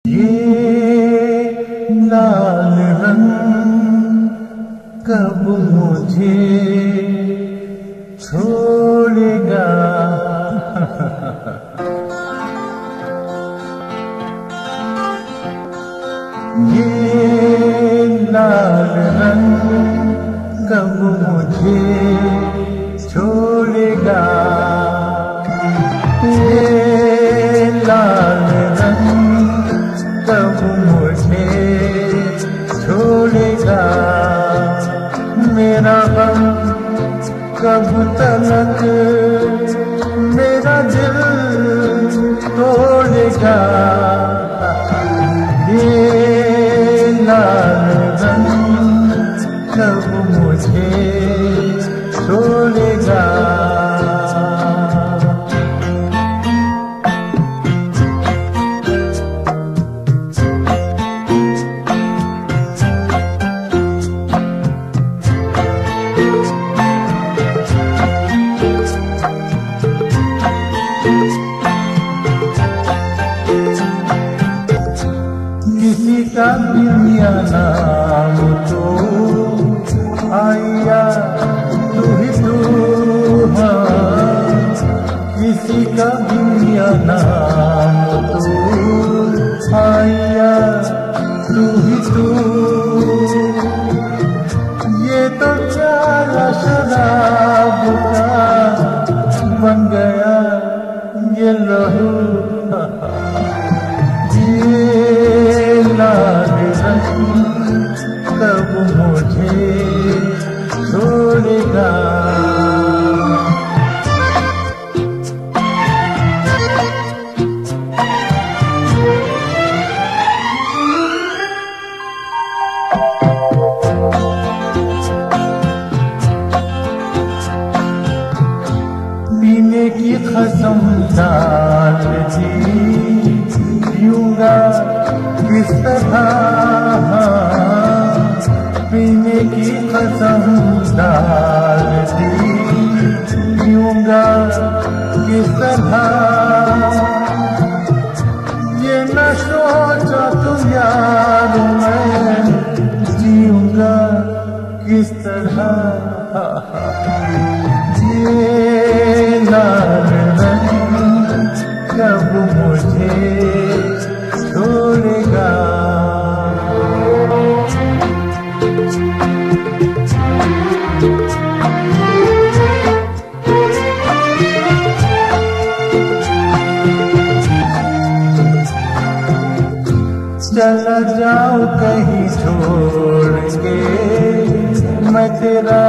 ये लाल रंग कब मुझे छोड़ेगा। ये लाल रंग कब मुझे छोड़ेगा। ये लाल रंग कब मुझे छोड़ेगा। मेरा गम कब तक मेरा दिल तोड़ेगा। ये लाल रंग कब मुझे छोड़ेगा। किसी का दुनिया नाम तो आया तू ही तू। हाँ, किसी का दुनिया नाम तो आया तू ही तू। ये तो प्याला शराब का बन गया ये लहू। लाल रंग कब मुझे छोड़ेगा। पीने की कसम डाल दी पीऊंगा किस तरह। पीने की कसम डाल दी पीऊंगा किस तरह। ये न सोचा तुम यार मैं जीऊंगा किस तरह। ये लाल रंग कब मुझे छोड़ेगा। चला जाऊं कहीं छोड़ के मैं तेरा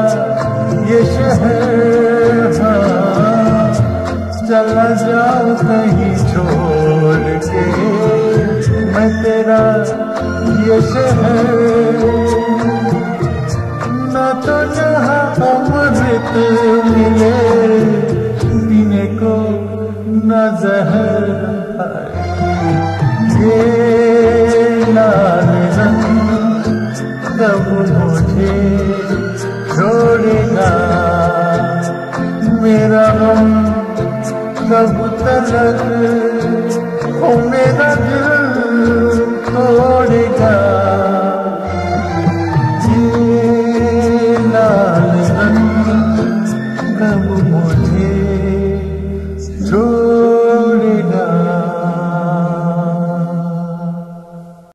ये शहर। हाँ, चला जाऊं कहीं छोड़ के मैं तेरा ये शहर। न तो जहाँ अमृत मिले पीने को न जहर। ये लाल रंग कब मुझे छोड़ेगा। मेरा गम कब तक हो मेरा